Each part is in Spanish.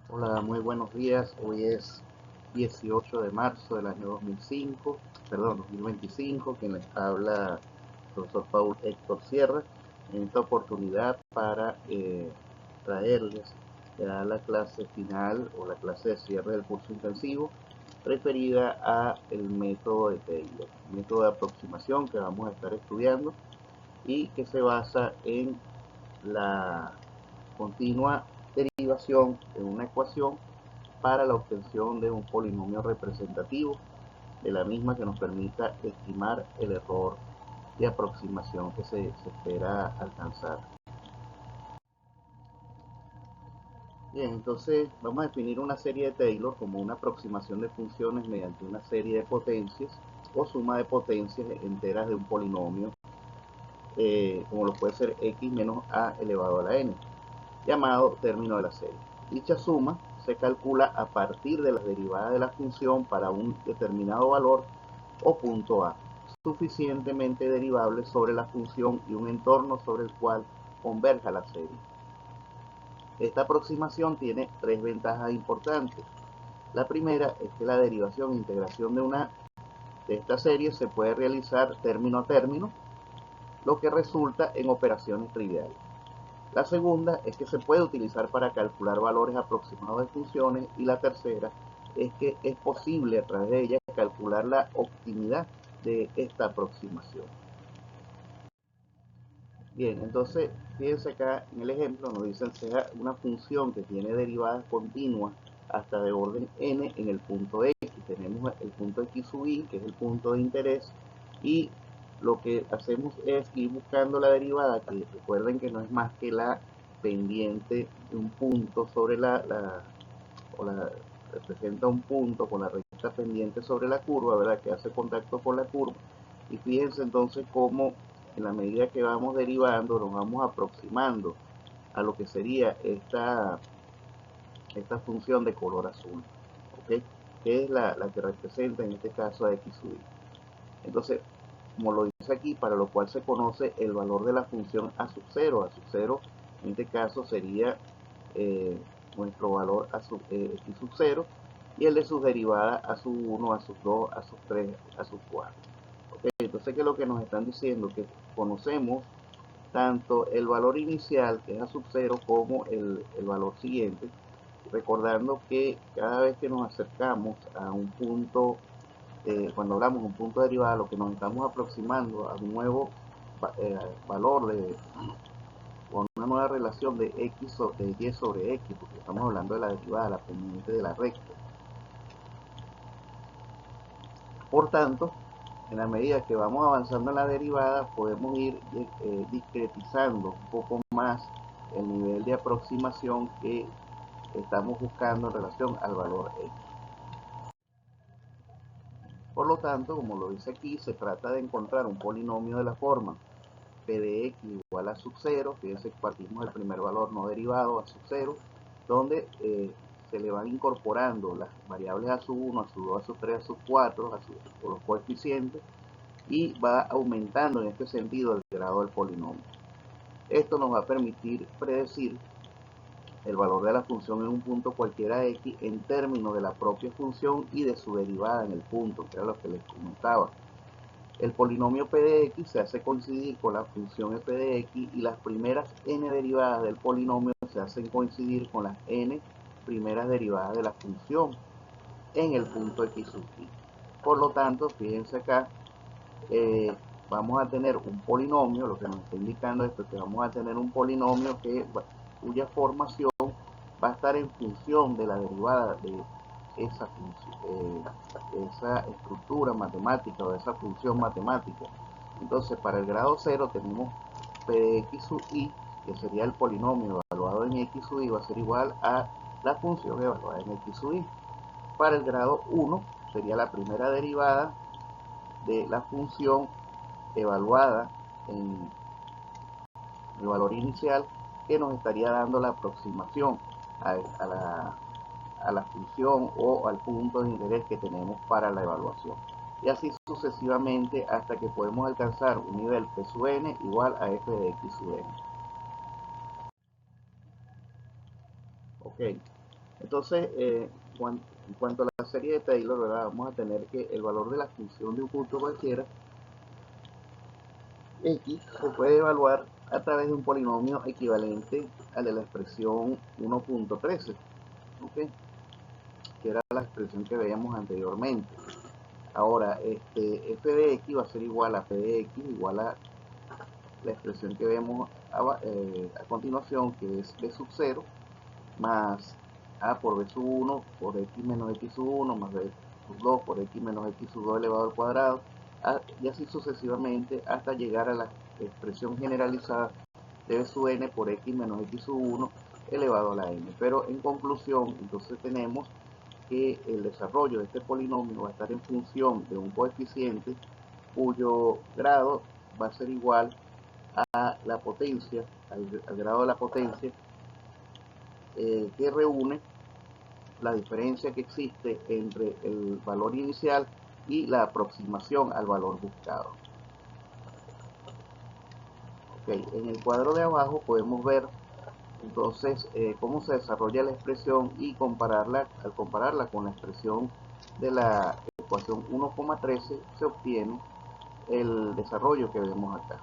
Hola, muy buenos días. Hoy es 18 de marzo del año 2025. Quien les habla, profesor Paul Héctor Sierra, en esta oportunidad para traerles ya la clase final o la clase de cierre del curso intensivo referida a el método de Taylor, método de aproximación que vamos a estar estudiando y que se basa en la continua derivación de una ecuación para la obtención de un polinomio representativo de la misma que nos permita estimar el error de aproximación que se espera alcanzar. Bien, entonces vamos a definir una serie de Taylor como una aproximación de funciones mediante una serie de potencias o suma de potencias enteras de un polinomio, como lo puede ser x menos a elevado a la n, llamado término de la serie. Dicha suma se calcula a partir de las derivadas de la función para un determinado valor o punto A, suficientemente derivable sobre la función y un entorno sobre el cual converja la serie. Esta aproximación tiene tres ventajas importantes. La primera es que la derivación e integración de esta serie se puede realizar término a término, lo que resulta en operaciones triviales. La segunda es que se puede utilizar para calcular valores aproximados de funciones, y la tercera es que es posible a través de ella calcular la optimidad de esta aproximación. Bien, entonces fíjense acá en el ejemplo, nos dicen sea una función que tiene derivadas continuas hasta de orden n en el punto x. Tenemos el punto x sub i, que es el punto de interés, y lo que hacemos es ir buscando la derivada, que recuerden que no es más que la pendiente de un punto sobre representa un punto con la recta pendiente sobre la curva, ¿verdad? Que hace contacto con la curva. Y fíjense entonces cómo en la medida que vamos derivando nos vamos aproximando a lo que sería esta función de color azul, ¿ok? Que es la que representa en este caso a x sub i. Entonces, como lo dice aquí, para lo cual se conoce el valor de la función a sub 0. A sub 0 en este caso sería nuestro valor a sub, x sub 0, y el de sus derivadas a sub 1, a sub 2, a sub 3, a sub 4. ¿Okay? Entonces, ¿qué es lo que nos están diciendo? Que conocemos tanto el valor inicial, que es a sub 0, como el valor siguiente, recordando que cada vez que nos acercamos a un punto, cuando hablamos de un punto derivado, lo que nos estamos aproximando a un nuevo valor con una nueva relación de x de y sobre x, porque estamos hablando de la derivada, la pendiente de la recta. Por tanto, en la medida que vamos avanzando en la derivada, podemos ir discretizando un poco más el nivel de aproximación que estamos buscando en relación al valor x. Por lo tanto, como lo dice aquí, se trata de encontrar un polinomio de la forma p de x igual a sub 0, fíjense que partimos del primer valor no derivado a sub 0, donde se le van incorporando las variables a sub 1, a sub 2, a sub 3, a sub 4, por los coeficientes, y va aumentando en este sentido el grado del polinomio. Esto nos va a permitir predecir el valor de la función en un punto cualquiera x en términos de la propia función y de su derivada en el punto, que era lo que les comentaba. El polinomio p de x se hace coincidir con la función f de x, y las primeras n derivadas del polinomio se hacen coincidir con las n primeras derivadas de la función en el punto x sub i. Por lo tanto, fíjense acá, vamos a tener un polinomio, lo que nos está indicando esto es que vamos a tener un polinomio cuya formación va a estar en función de la derivada de esa estructura matemática o de esa función matemática. Entonces, para el grado 0 tenemos p de x sub i, que sería el polinomio evaluado en x sub i, va a ser igual a la función evaluada en x sub i. Para el grado 1 sería la primera derivada de la función evaluada en el valor inicial, que nos estaría dando la aproximación a la función o al punto de interés que tenemos para la evaluación. Y así sucesivamente hasta que podemos alcanzar un nivel p sub n igual a f de x sub n. Ok, Entonces, en cuanto a la serie de Taylor, ¿verdad? Vamos a tener que el valor de la función de un punto cualquiera, x, se puede evaluar a través de un polinomio equivalente al de la expresión 1.13, ¿ok? Que era la expresión que veíamos anteriormente. Ahora, f de x va a ser igual a p de x igual a la expresión que vemos a continuación, que es b sub 0 más a por b sub 1 por x menos x sub 1 más b sub 2 por x menos x sub 2 elevado al cuadrado, y así sucesivamente hasta llegar a la expresión generalizada de b sub n por x menos x sub 1 elevado a la n. Pero en conclusión, entonces tenemos que el desarrollo de este polinomio va a estar en función de un coeficiente cuyo grado va a ser igual a la potencia, al grado de la potencia, que reúne la diferencia que existe entre el valor inicial y la aproximación al valor buscado. Okay. En el cuadro de abajo podemos ver entonces cómo se desarrolla la expresión y al compararla con la expresión de la ecuación 1,13 se obtiene el desarrollo que vemos acá.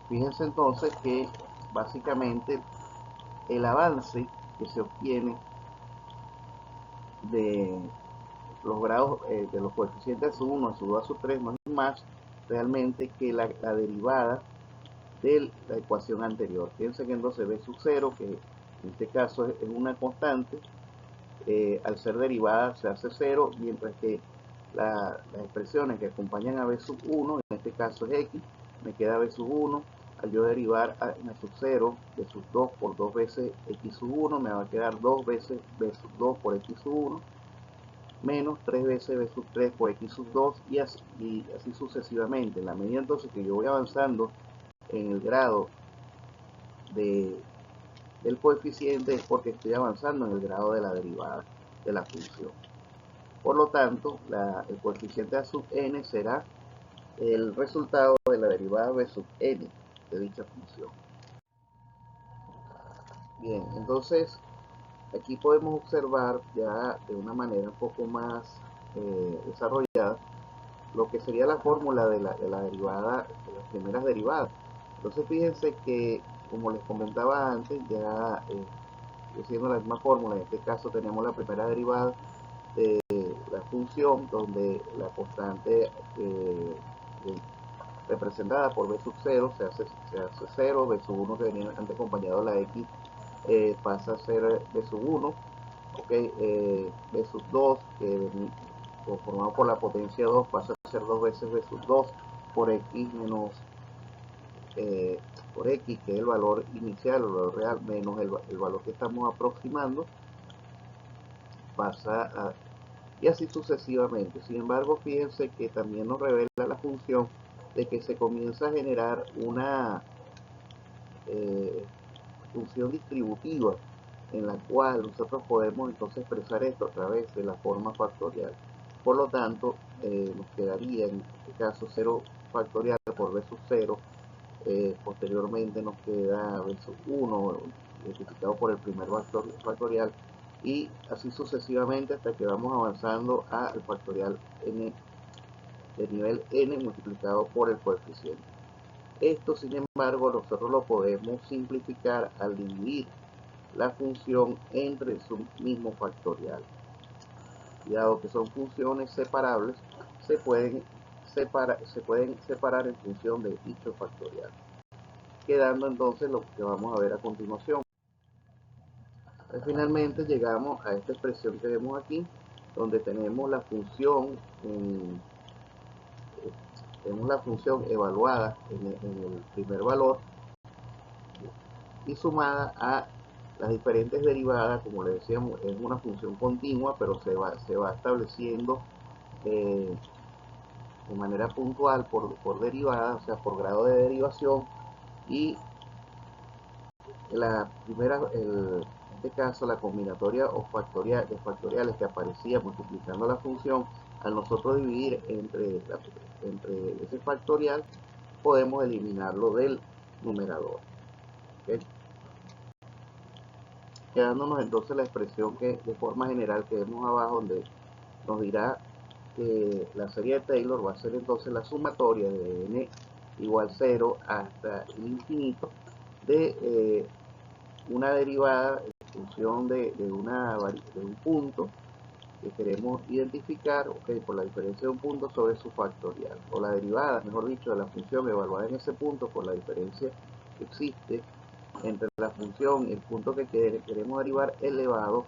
Fíjense entonces que básicamente el avance que se obtiene de los grados de los coeficientes de sub 1 a sub 2 a sub 3 no es más realmente que la derivada de la ecuación anterior. Fíjense que entonces b sub 0, que en este caso es una constante, al ser derivada se hace 0, mientras que las expresiones que acompañan a b sub 1, en este caso es x, me queda b sub 1, al yo derivar a sub 0, b sub 2 por 2 veces x sub 1, me va a quedar 2 veces b sub 2 por x sub 1, menos 3 veces b sub 3 por x sub 2, y así sucesivamente. En la medida entonces que yo voy avanzando en el grado del coeficiente es porque estoy avanzando en el grado de la derivada de la función. Por lo tanto, el coeficiente a sub n será el resultado de la derivada b sub n de dicha función. Bien, entonces aquí podemos observar ya de una manera un poco más desarrollada lo que sería la fórmula de la derivada, de las primeras derivadas. Entonces fíjense que, como les comentaba antes, ya siendo la misma fórmula, en este caso tenemos la primera derivada de la función, donde la constante representada por b sub 0 se hace 0, b sub 1 que venía antes acompañado de la x pasa a ser b sub 1, okay, b sub 2 que formado por la potencia 2 pasa a ser 2 veces b sub 2 por x menos por x, que es el valor inicial, el valor real, menos el valor que estamos aproximando, pasa a, y así sucesivamente. Sin embargo, fíjense que también nos revela la función de que se comienza a generar una función distributiva en la cual nosotros podemos entonces expresar esto a través de la forma factorial. Por lo tanto, nos quedaría en este caso 0 factorial por b sub 0, posteriormente nos queda b sub 1 identificado por el primer factorial, y así sucesivamente hasta que vamos avanzando al factorial n de nivel n multiplicado por el coeficiente. Esto, sin embargo, nosotros lo podemos simplificar al dividir la función entre su mismo factorial. Y dado que son funciones separables, se pueden separar en función de dicho factorial, quedando entonces lo que vamos a ver a continuación. Finalmente llegamos a esta expresión que vemos aquí, donde tenemos la función evaluada en el primer valor y sumada a las diferentes derivadas. Como le decíamos, es una función continua, pero se va estableciendo de manera puntual por derivada, o sea, por grado de derivación. Y la primera, en este caso, la combinatoria o de factoriales que aparecía multiplicando la función, al nosotros dividir entre ese factorial, podemos eliminarlo del numerador. ¿Okay? quedándonos entonces la expresión que de forma general que vemos abajo, donde nos dirá que la serie de Taylor va a ser entonces la sumatoria de n igual 0 hasta el infinito de una derivada en función de un punto que queremos identificar, por la diferencia de un punto sobre su factorial, o la derivada, mejor dicho, de la función evaluada en ese punto por la diferencia que existe entre la función y el punto que queremos derivar elevado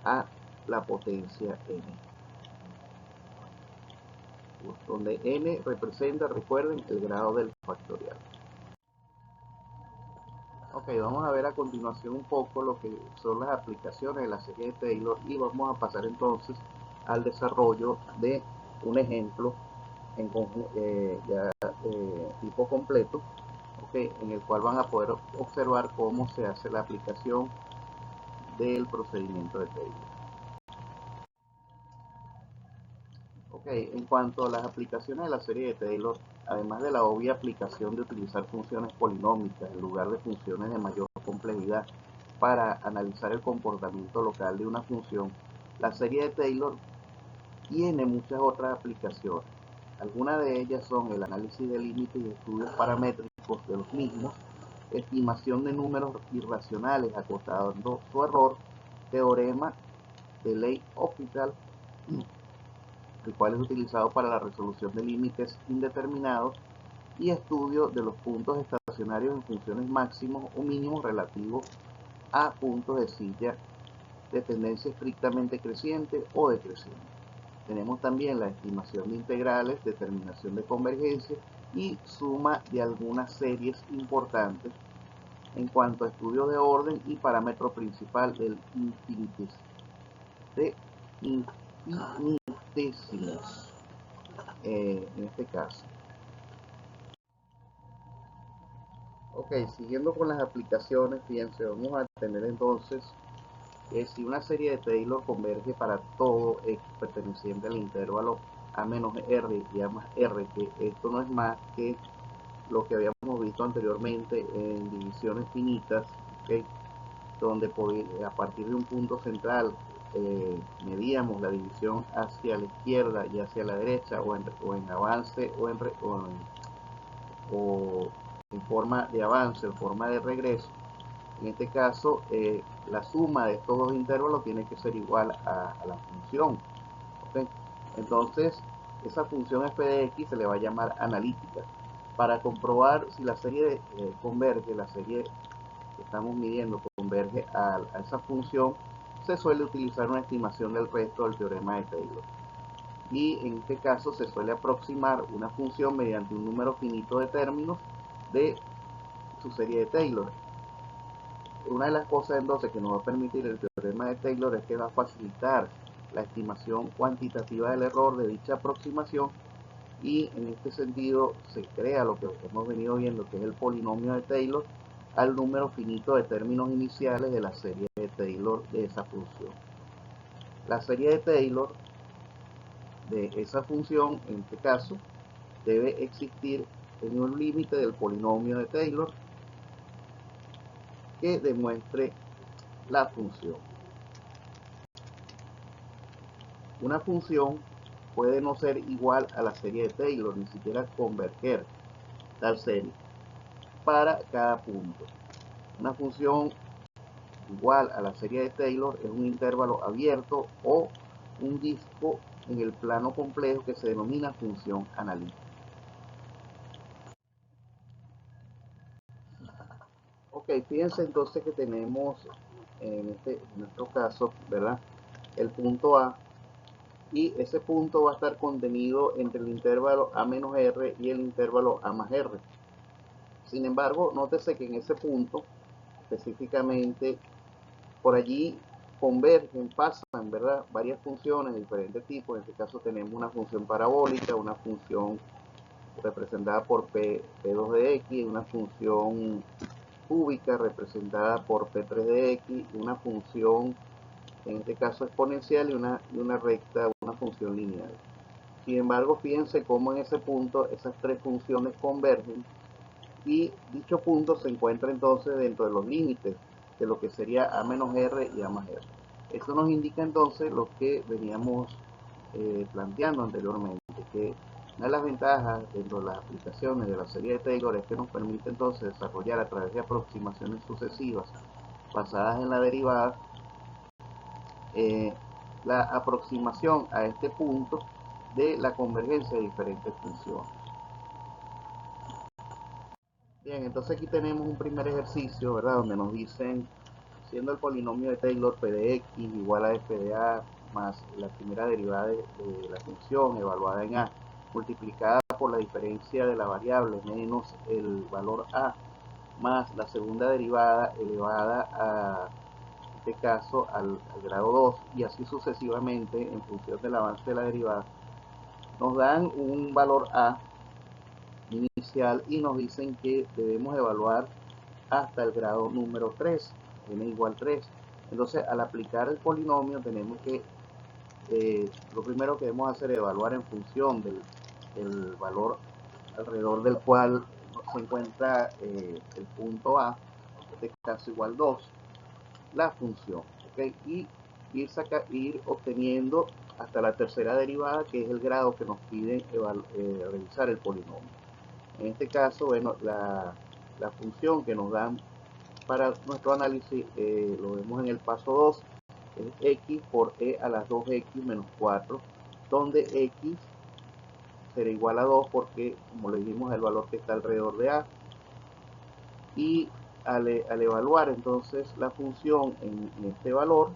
a la potencia n, donde n representa, recuerden, el grado del factorial. Ok, vamos a ver a continuación un poco lo que son las aplicaciones de la serie de Taylor y vamos a pasar entonces al desarrollo de un ejemplo en tipo completo, en el cual van a poder observar cómo se hace la aplicación del procedimiento de Taylor. En cuanto a las aplicaciones de la serie de Taylor, además de la obvia aplicación de utilizar funciones polinómicas en lugar de funciones de mayor complejidad para analizar el comportamiento local de una función, la serie de Taylor tiene muchas otras aplicaciones. Algunas de ellas son el análisis de límites y estudios paramétricos de los mismos, estimación de números irracionales acotando su error, teorema de L'Hopital, el cual es utilizado para la resolución de límites indeterminados, y estudio de los puntos estacionarios en funciones máximos o mínimos relativos a puntos de silla de tendencia estrictamente creciente o decreciente. Tenemos también la estimación de integrales, determinación de convergencia y suma de algunas series importantes en cuanto a estudios de orden y parámetro principal del infinitesimos en este caso. Siguiendo con las aplicaciones, fíjense, vamos a tener entonces si una serie de Taylor converge para todo x perteneciente al intervalo a menos r y a más r, que esto no es más que lo que habíamos visto anteriormente en divisiones finitas, donde a partir de un punto central medíamos la división hacia la izquierda y hacia la derecha, o en avance o en forma de avance, en forma de regreso. En este caso, la suma de estos dos intervalos tiene que ser igual a la función. Entonces, esa función f de x se le va a llamar analítica. Para comprobar si la serie converge, la serie que estamos midiendo converge a esa función, se suele utilizar una estimación del resto del teorema de Taylor. Y en este caso se suele aproximar una función mediante un número finito de términos de su serie de Taylor. Una de las cosas entonces que nos va a permitir el teorema de Taylor es que va a facilitar la estimación cuantitativa del error de dicha aproximación, y en este sentido se crea lo que hemos venido viendo, que es el polinomio de Taylor al número finito de términos iniciales de la serie de Taylor de esa función. La serie de Taylor de esa función, en este caso, debe existir en un límite del polinomio de Taylor que demuestre la función. Una función puede no ser igual a la serie de Taylor, ni siquiera converger tal serie para cada punto. Una función igual a la serie de Taylor es un intervalo abierto o un disco en el plano complejo que se denomina función analítica. Fíjense entonces que tenemos en nuestro caso, ¿verdad?, el punto A, y ese punto va a estar contenido entre el intervalo a menos r y el intervalo a más r. Sin embargo, nótese que en ese punto, específicamente, por allí convergen, pasan, ¿verdad?, varias funciones de diferentes tipos. En este caso tenemos una función parabólica, una función representada por P2 de x, una función cúbica representada por P3 de x, una función, en este caso exponencial, y una recta, una función lineal. Sin embargo, fíjense cómo en ese punto esas tres funciones convergen, y dicho punto se encuentra entonces dentro de los límites de lo que sería a menos r y a más r. Esto nos indica entonces lo que veníamos planteando anteriormente, que una de las ventajas dentro de las aplicaciones de la serie de Taylor es que nos permite entonces desarrollar a través de aproximaciones sucesivas basadas en la derivada la aproximación a este punto de la convergencia de diferentes funciones. Bien, entonces aquí tenemos un primer ejercicio, ¿verdad? Donde nos dicen, siendo el polinomio de Taylor p de x igual a f de a más la primera derivada de la función evaluada en a, multiplicada por la diferencia de la variable menos el valor a, más la segunda derivada elevada a, en este caso, al grado 2, y así sucesivamente en función del avance de la derivada, nos dan un valor a inicial y nos dicen que debemos evaluar hasta el grado número 3, n igual 3. Entonces, al aplicar el polinomio tenemos que, lo primero que debemos hacer es evaluar en función del valor alrededor del cual se encuentra el punto A, en este caso igual 2, la función, ¿okay? Y ir obteniendo hasta la tercera derivada, que es el grado que nos pide revisar el polinomio. En este caso, bueno, la función que nos dan para nuestro análisis, lo vemos en el paso 2, es x por e a las 2x menos 4, donde x será igual a 2 porque, como le dijimos, el valor que está alrededor de a. Y al evaluar entonces la función en este valor,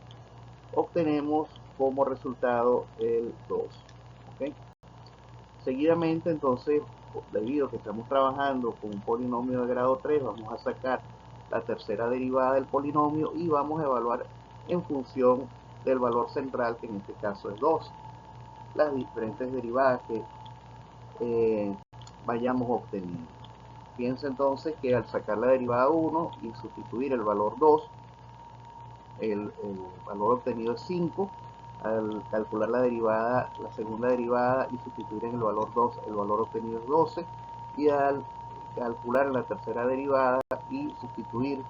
obtenemos como resultado el 2. ¿Okay? Seguidamente, entonces, debido a que estamos trabajando con un polinomio de grado 3, vamos a sacar la tercera derivada del polinomio y vamos a evaluar en función del valor central, que en este caso es 2, las diferentes derivadas que vayamos obteniendo. Fíjense entonces que al sacar la derivada 1 y sustituir el valor 2, el valor obtenido es 5. Al calcular la derivada, la segunda derivada, y sustituir en el valor 2, el valor obtenido es 12. Y al calcular la tercera derivada y sustituir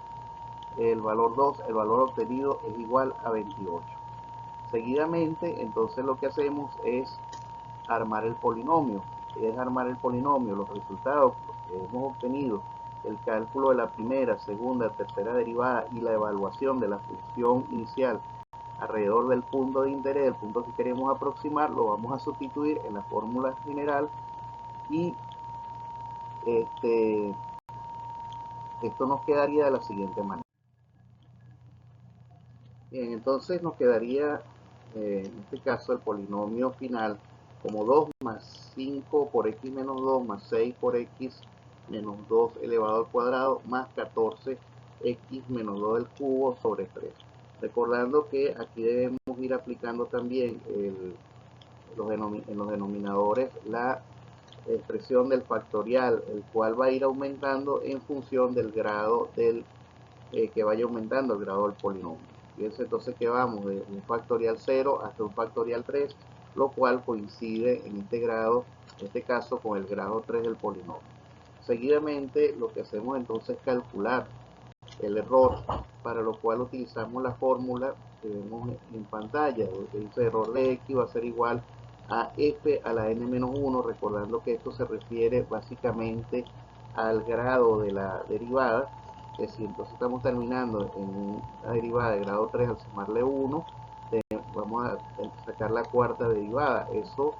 el valor 2, el valor obtenido es igual a 28. Seguidamente, entonces lo que hacemos es armar el polinomio. Es armar el polinomio, los resultados que hemos obtenido, el cálculo de la primera, segunda, tercera derivada y la evaluación de la función inicial alrededor del punto de interés, el punto que queremos aproximar, lo vamos a sustituir en la fórmula general y esto nos quedaría de la siguiente manera. Bien, entonces nos quedaría en este caso el polinomio final como 2 más 5 por x menos 2 más 6 por x menos 2 elevado al cuadrado más 14 x menos 2 del cubo sobre 3. Recordando que aquí debemos ir aplicando también en los denominadores la expresión del factorial, el cual va a ir aumentando en función del grado que vaya aumentando el grado del polinomio. Fíjense entonces que vamos de un factorial 0 hasta un factorial 3, lo cual coincide en este grado, en este caso, con el grado 3 del polinomio. Seguidamente, lo que hacemos entonces es calcular el error, para lo cual utilizamos la fórmula que vemos en pantalla, donde dice error de x va a ser igual a f a la n-1, recordando que esto se refiere básicamente al grado de la derivada, que si entonces estamos terminando en una derivada de grado 3 al sumarle 1, vamos a sacar la cuarta derivada. Eso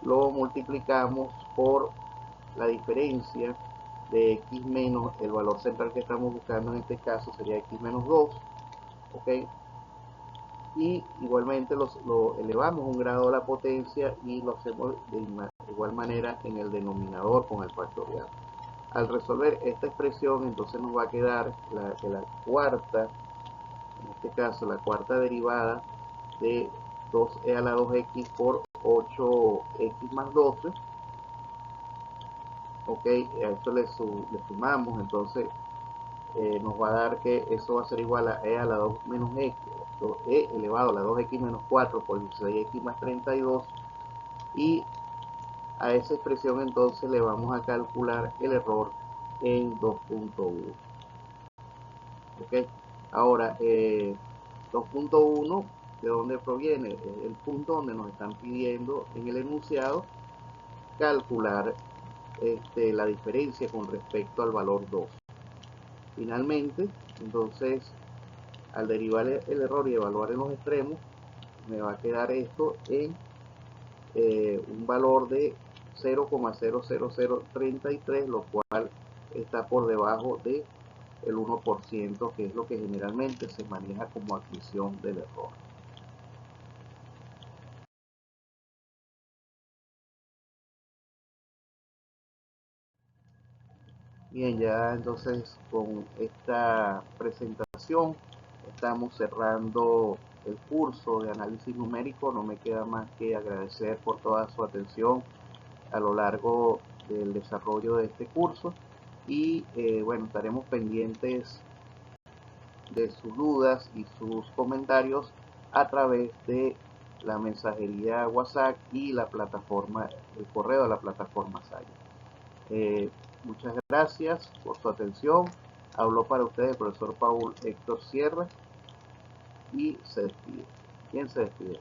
lo multiplicamos por la diferencia de x menos el valor central que estamos buscando, en este caso sería x menos 2, ¿ok? Y igualmente lo elevamos un grado a la potencia y lo hacemos de igual manera en el denominador con el factorial. Al resolver esta expresión, entonces nos va a quedar la cuarta, en este caso la cuarta derivada de 2e a la 2x por 8x más 12. Ok, a esto le sumamos, entonces nos va a dar que eso va a ser igual a e a la 2 menos x, e elevado a la 2x menos 4 por 16x más 32, y a esa expresión entonces le vamos a calcular el error en 2.1. ¿Ok? Ahora, 2.1, ¿de dónde proviene? El punto donde nos están pidiendo en el enunciado calcular la diferencia con respecto al valor 2. Finalmente, entonces, al derivar el error y evaluar en los extremos, me va a quedar esto en un valor de 0,00033, lo cual está por debajo de el 1%, que es lo que generalmente se maneja como admisión del error. Bien, ya entonces con esta presentación estamos cerrando el curso de análisis numérico. No me queda más que agradecer por toda su atención a lo largo del desarrollo de este curso y bueno, estaremos pendientes de sus dudas y sus comentarios a través de la mensajería WhatsApp y la plataforma, el correo de la plataforma Saya. Muchas gracias por su atención. Habló para ustedes el profesor Paul Héctor Sierra y se despide. ¿Quién se despide?